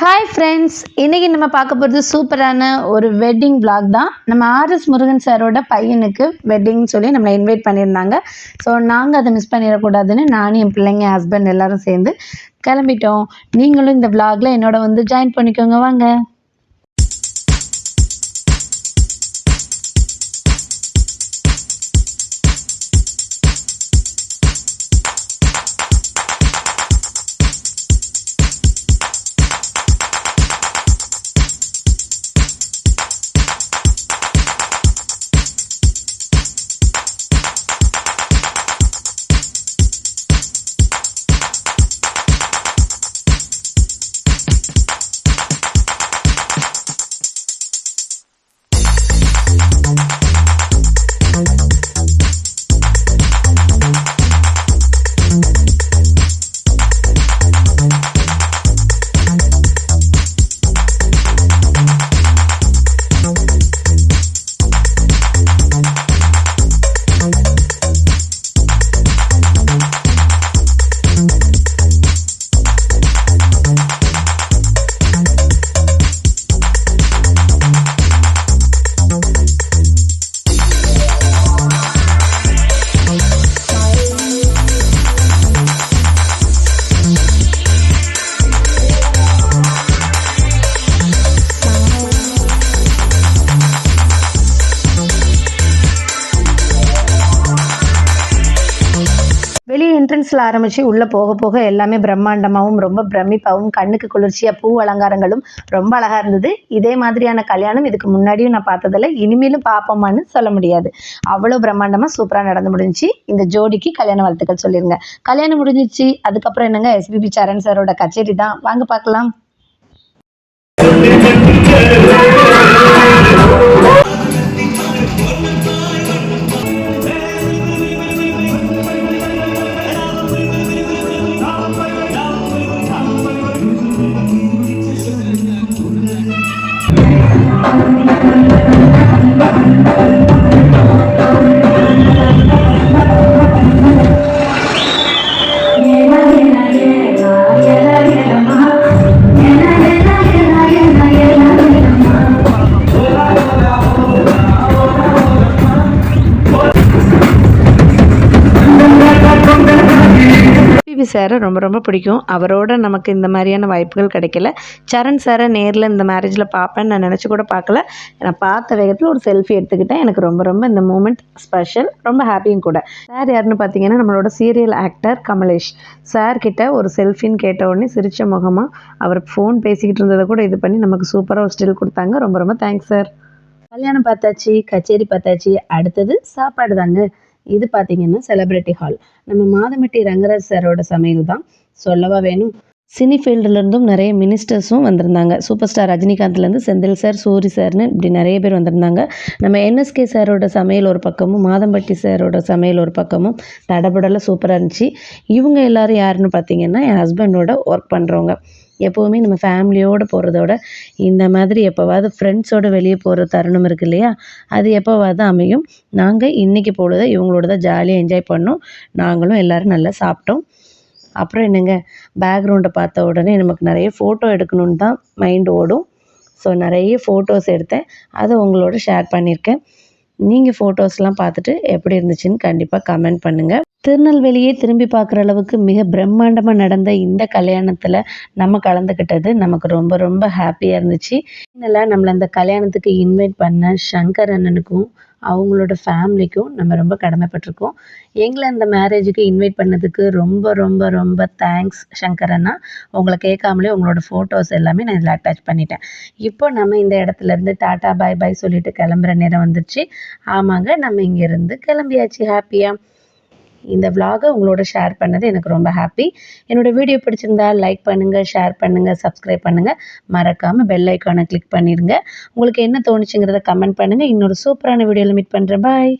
Hi friends, இன்றைக்கி நம்ம பார்க்க போகிறது சூப்பரான ஒரு வெட்டிங் vlog தான். நம்ம ஆர்எஸ் முருகன் சாரோட பையனுக்கு வெட்டிங்னு சொல்லி நம்மளை இன்வைட் பண்ணியிருந்தாங்க. ஸோ நாங்கள் அதை மிஸ் பண்ணிடக்கூடாதுன்னு நானும் என் பிள்ளைங்க ஹஸ்பண்ட் எல்லோரும் சேர்ந்து கிளம்பிட்டோம். நீங்களும் இந்த vlogல என்னோட வந்து ஜாயின் பண்ணிக்கோங்க வாங்க. வெளியே என்ட்ரன்ஸில் ஆரம்பித்து உள்ளே போக போக எல்லாமே பிரம்மாண்டமாகவும் ரொம்ப பிரமிப்பாகவும் கண்ணுக்கு குளிர்ச்சியாக பூ அலங்காரங்களும் ரொம்ப அழகாக இருந்தது. இதே மாதிரியான கல்யாணம் இதுக்கு முன்னாடியும் நான் பார்த்ததில்ல, இனிமேலும் பார்ப்போமான்னு சொல்ல முடியாது. அவ்வளோ பிரம்மாண்டமாக சூப்பராக நடந்து முடிஞ்சிச்சு. இந்த ஜோடிக்கு கல்யாண வாழ்த்துக்கள் சொல்லிடுங்க. கல்யாணம் முடிஞ்சிச்சு. அதுக்கப்புறம் என்னங்க, எஸ்பிபி சரண் சாரோட கச்சேரி தான். வாங்க பார்க்கலாம். சாரை ரொம்ப ரொம்ப பிடிக்கும். அவரோட நமக்கு இந்த மாதிரியான வாய்ப்புகள் கிடைக்கல. சரண் சாரை நேரில் இந்த மேரேஜில் பார்ப்பேன்னு நான் நினச்சி கூட பார்க்கல. நான் பார்த்த வேகத்தில் ஒரு செல்ஃபி எடுத்துக்கிட்டேன். எனக்கு ரொம்ப ரொம்ப இந்த மூமெண்ட் ஸ்பெஷல், ரொம்ப ஹாப்பியும் கூட. சார் யாருன்னு பார்த்தீங்கன்னா நம்மளோட சீரியல் ஆக்டர் கமலேஷ் சார் கிட்ட ஒரு செல்ஃபின்னு கேட்ட உடனே சிரித்த முகமாக அவர் ஃபோன் பேசிக்கிட்டு இருந்ததை கூட இது பண்ணி நமக்கு சூப்பராக ஒரு ஸ்டில் கொடுத்தாங்க. ரொம்ப ரொம்ப தேங்க்ஸ் சார். கல்யாணம் பார்த்தாச்சு, கச்சேரி பார்த்தாச்சு, அடுத்தது சாப்பாடு தாங்க. இது பார்த்திங்கன்னா செலிப்ரிட்டி ஹால். நம்ம மாதம்பட்டி ரங்கராஜ் சாரோட சமையல் தான், சொல்லவா வேணும். சினி ஃபீல்டுலேருந்தும் நிறைய மினிஸ்டர்ஸும் வந்திருந்தாங்க. சூப்பர் ஸ்டார் ரஜினிகாந்த்லேருந்து செந்தில் சார், சூரி சார்னு இப்படி நிறைய பேர் வந்திருந்தாங்க. நம்ம என்எஸ்கே சாரோட சமையல் ஒரு பக்கமும், மாதம்பட்டி சாரோட சமையல் ஒரு பக்கமும் தடபடல சூப்பராக இருந்துச்சு. இவங்க எல்லோரும் யாருன்னு பார்த்திங்கன்னா என் ஹஸ்பண்டோட ஒர்க் பண்ணுறவங்க. எப்போவுமே நம்ம ஃபேமிலியோடு போகிறதோட இந்த மாதிரி எப்போவாவது ஃப்ரெண்ட்ஸோடு வெளியே போகிற தருணம் இருக்குது இல்லையா, அது எப்போவாது அமையும். நாங்கள் இன்றைக்கி பொழுது இவங்களோட தான் ஜாலியாக என்ஜாய் பண்ணோம். நாங்களும் எல்லோரும் நல்லா சாப்பிட்டோம். அப்புறம் என்னங்க, பேக்ரவுண்டை பார்த்த உடனே நமக்கு நிறைய ஃபோட்டோ எடுக்கணுன்னு தான் மைண்டு ஓடும். ஸோ நிறைய ஃபோட்டோஸ் எடுத்தேன், அதை உங்களோட ஷேர் பண்ணியிருக்கேன். நீங்கள் ஃபோட்டோஸ்லாம் பார்த்துட்டு எப்படி இருந்துச்சுன்னு கண்டிப்பாக கமெண்ட் பண்ணுங்கள். திருநெல்வேலியே திரும்பி பார்க்குற அளவுக்கு மிக பிரம்மாண்டமாக நடந்த இந்த கல்யாணத்தில் நம்ம கலந்துக்கிட்டது நமக்கு ரொம்ப ரொம்ப ஹாப்பியாக இருந்துச்சு. இதனால் நம்மளை அந்த கல்யாணத்துக்கு இன்வைட் பண்ண சங்கர் அண்ணனுக்கும் அவங்களோட ஃபேமிலிக்கும் நம்ம ரொம்ப கடமைப்பட்டிருக்கோம். எங்களை இந்த மேரேஜுக்கு இன்வைட் பண்ணதுக்கு ரொம்ப ரொம்ப ரொம்ப தேங்க்ஸ் சங்கர் அண்ணா. உங்களை கேட்காமலே உங்களோட ஃபோட்டோஸ் எல்லாமே நான் இதில் அட்டாச் பண்ணிட்டேன். இப்போ நம்ம இந்த இடத்துலேருந்து டாட்டா பாய் பாய் சொல்லிட்டு கிளம்புற நேரம் வந்துருச்சு. ஆமாங்க, நம்ம இங்கேருந்து கிளம்பியாச்சு ஹாப்பியாக. இந்த vlog-ஐ உங்களோட ஷேர் பண்ணது எனக்கு ரொம்ப ஹாப்பி. என்னோடய வீடியோ பிடிச்சிருந்தா லைக் பண்ணுங்கள், ஷேர் பண்ணுங்கள், சப்ஸ்கிரைப் பண்ணுங்கள். மறக்காமல் பெல் ஐக்கானை கிளிக் பண்ணிடுங்க. உங்களுக்கு என்ன தோணுச்சுங்கிறத கமெண்ட் பண்ணுங்கள். இன்னொரு சூப்பரான வீடியோவில் மீட் பண்ணுறேன். பாய்.